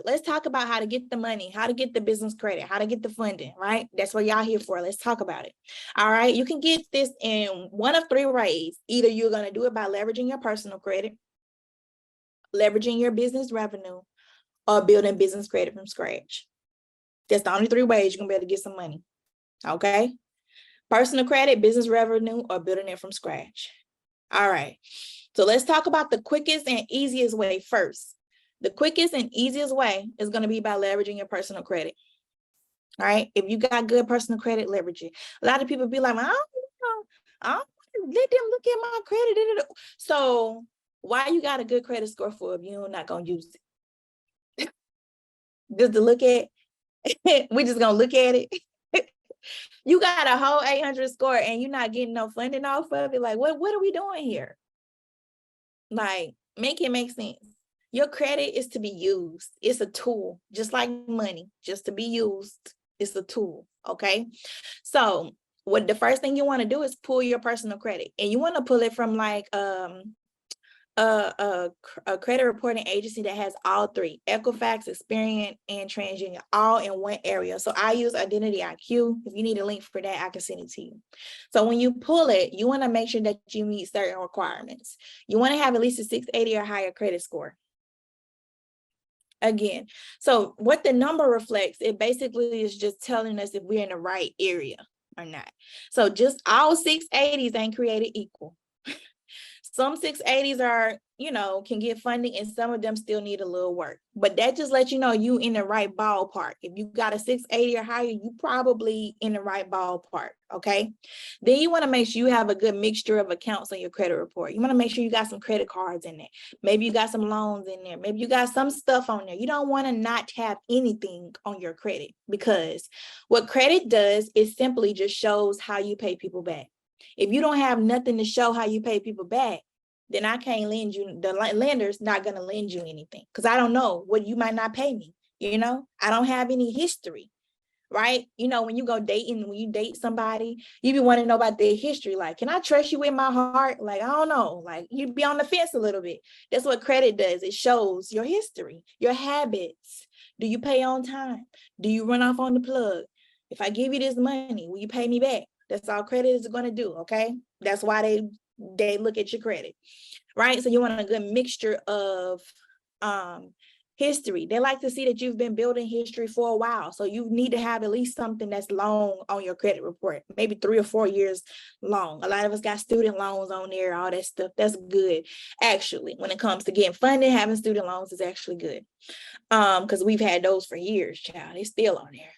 Let's talk about how to get the money, how to get the business credit, how to get the funding, right? That's what y'all here for. Let's talk about it. All right. You can get this in one of three ways. Either you're going to do it by leveraging your personal credit, leveraging your business revenue, or building business credit from scratch. That's the only three ways you're going to be able to get some money. Okay. Personal credit, business revenue, or building it from scratch. All right. So let's talk about the quickest and easiest way first. The quickest and easiest way is going to be by leveraging your personal credit. All right. If you got good personal credit, leverage it. A lot of people be like, I don't let them look at my credit. So why you got a good credit score for if you're not going to use it? Just to look at, we just going to look at it. You got a whole 800 score and you're not getting no funding off of it. Like, what are we doing here? Like, make it make sense. Your credit is to be used. It's a tool, just like money, just to be used. It's a tool, okay? So what the first thing you want to do is pull your personal credit. And you want to pull it from like a credit reporting agency that has all three: Equifax, Experian, and TransUnion, all in one area. So I use Identity IQ. If you need a link for that, I can send it to you. So when you pull it, you want to make sure that you meet certain requirements. You want to have at least a 680 or higher credit score. Again, so what the number reflects, it basically is just telling us if we're in the right area or not. So just all 680s ain't created equal. Some 680s are, can get funding, and some of them still need a little work. But that just lets you know you in the right ballpark. If you got a 680 or higher, you probably in the right ballpark, okay? Then you want to make sure you have a good mixture of accounts on your credit report. You want to make sure you got some credit cards in there. Maybe you got some loans in there. Maybe you got some stuff on there. You don't want to not have anything on your credit, because what credit does is simply just shows how you pay people back. If you don't have nothing to show how you pay people back, then I can't lend you. The lender's not going to lend you anything, because I don't know what you might not pay me. I don't have any history, right? When you go dating, when you date somebody, you be wanting to know about their history. Like, can I trust you with my heart? Like, I don't know. Like, you'd be on the fence a little bit. That's what credit does. It shows your history, your habits. Do you pay on time? Do you run off on the plug? If I give you this money, will you pay me back? That's all credit is going to do, okay? That's why they look at your credit, right? So you want a good mixture of history. They like to see that you've been building history for a while. So you need to have at least something that's long on your credit report, maybe 3 or 4 years long. A lot of us got student loans on there, all that stuff. That's good. Actually, when it comes to getting funded, having student loans is actually good. Because we've had those for years, child. They're still on there.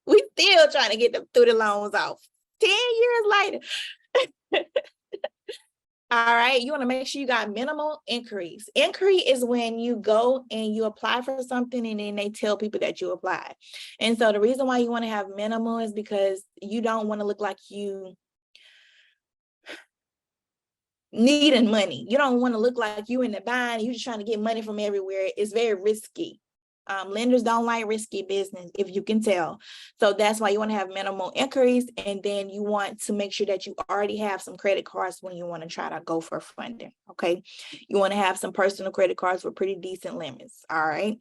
We still trying to get the student loans off 10 years later. All right, you want to make sure you got minimal inquiries. Inquiry is when you go and you apply for something and then they tell people that you applied. And so the reason why you want to have minimal is because you don't want to look like you needing money. You don't want to look like you in the bind. You're just trying to get money from everywhere. It's very risky. Lenders don't like risky business, if you can tell. So that's why you want to have minimal inquiries, and then you want to make sure that you already have some credit cards when you want to try to go for funding, okay? You want to have some personal credit cards with pretty decent limits, all right?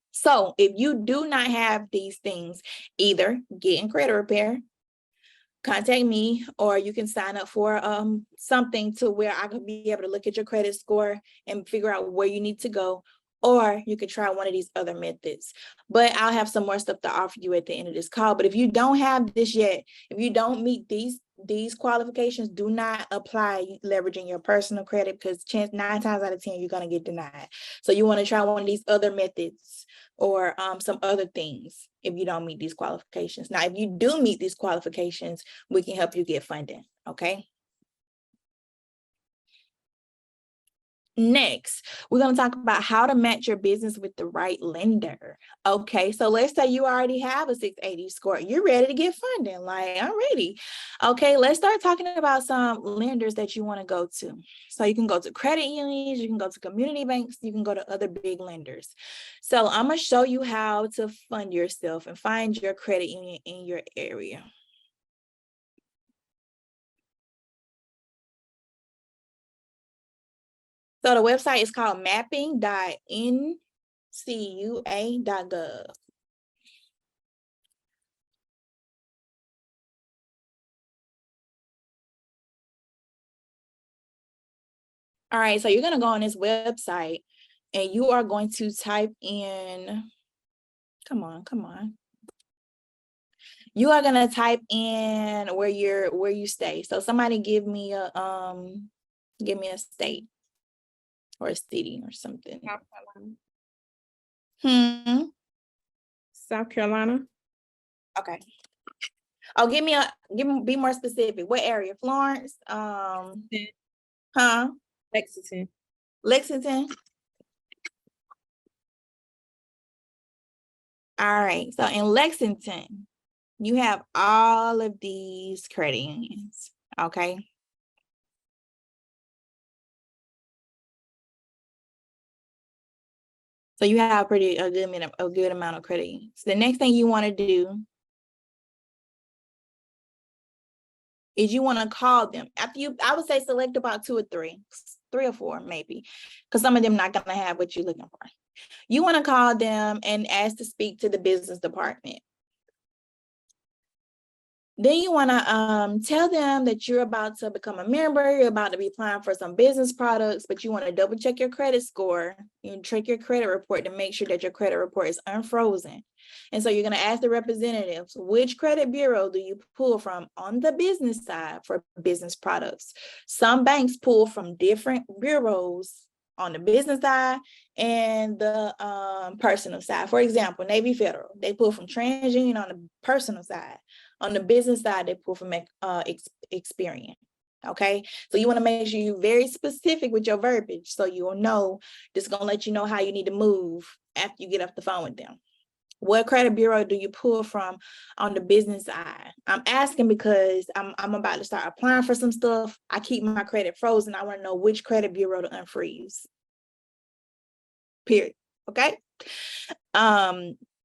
So if you do not have these things, either get in credit repair, contact me, or you can sign up for something to where I could be able to look at your credit score and figure out where you need to go. Or you could try one of these other methods. But I'll have some more stuff to offer you at the end of this call. But if you don't have this yet, if you don't meet these qualifications, do not apply leveraging your personal credit, because 9 times out of 10, you're going to get denied. So you want to try one of these other methods or some other things if you don't meet these qualifications. Now, if you do meet these qualifications, we can help you get funding, okay? Next, we're going to talk about how to match your business with the right lender. Okay, so let's say you already have a 680 score. You're ready to get funding. Like, I'm ready. Okay, let's start talking about some lenders that you want to go to. So you can go to credit unions, you can go to community banks, you can go to other big lenders. So I'm going to show you how to fund yourself and find your credit union in your area. So the website is called mapping.ncredit.com. CUA.gov. All right, so you're gonna go on this website and you are going to type in, come on. You are gonna type in where you stay. So somebody give me a state or a city or something. South Carolina. South Carolina. Okay. Oh, be more specific. What area? Florence? Lexington. Lexington. All right. So in Lexington, you have all of these credit unions. Okay. So you have a good amount of credit unions. The next thing you want to do is you want to call them. I would say select about 2 or 3 or 4 maybe, because some of them not going to have what you're looking for. You want to call them and ask to speak to the business department. Then you want to tell them that you're about to become a member, you're about to be applying for some business products, but you want to double check your credit score and check your credit report to make sure that your credit report is unfrozen. And so you're going to ask the representatives, which credit bureau do you pull from on the business side for business products? Some banks pull from different bureaus on the business side and the personal side. For example, Navy Federal, they pull from TransUnion on the personal side. On the business side, they pull from Experian. Okay, so you want to make sure you're very specific with your verbiage so you'll know. This is going to let you know how you need to move after you get off the phone with them. What credit bureau do you pull from on the business side? I'm asking because I'm about to start applying for some stuff. I keep my credit frozen. I want to know which credit bureau to unfreeze. Period. Okay.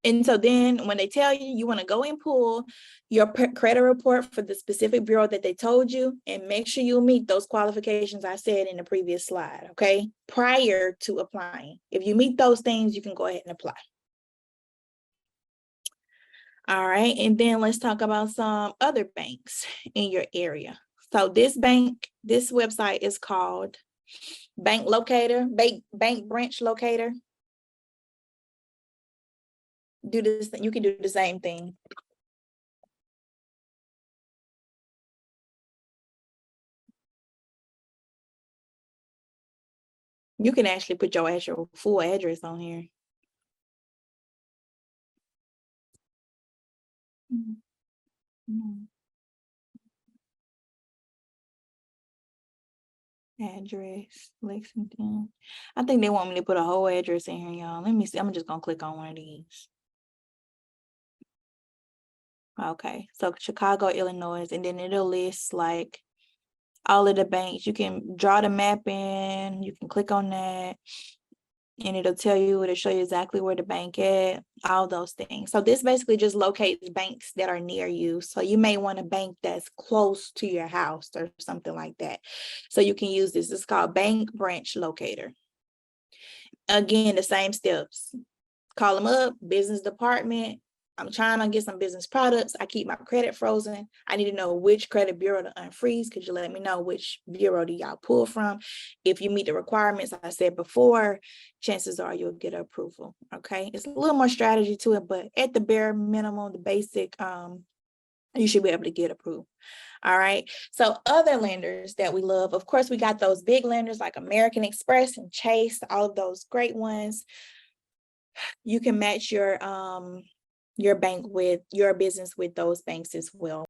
And so then when they tell you, you want to go and pull your credit report for the specific bureau that they told you and make sure you meet those qualifications I said in the previous slide, okay? Prior to applying. If you meet those things, you can go ahead and apply. All right, and then let's talk about some other banks in your area. So this website is called Bank Branch Locator. Do this, you can do the same thing. You can actually put your actual full address on here. Address, Lexington. I think they want me to put a whole address in here, y'all. Let me see. I'm just gonna click on one of these. Okay, so Chicago, Illinois, and then it'll list like all of the banks. You can draw the map in, you can click on that, and it'll show you exactly where the bank at, all those things. So this basically just locates banks that are near you. So you may want a bank that's close to your house or something like that. So you can use this. It's called Bank Branch Locator. Again, the same steps. Call them up, business department. I'm trying to get some business products. I keep my credit frozen. I need to know which credit bureau to unfreeze. Could you let me know which bureau do y'all pull from? If you meet the requirements I said before, chances are you'll get approval. Okay, it's a little more strategy to it, but at the bare minimum, the basic, you should be able to get approved. All right. So other lenders that we love, of course, we got those big lenders like American Express and Chase, all of those great ones. You can match your bank with your business with those banks as well.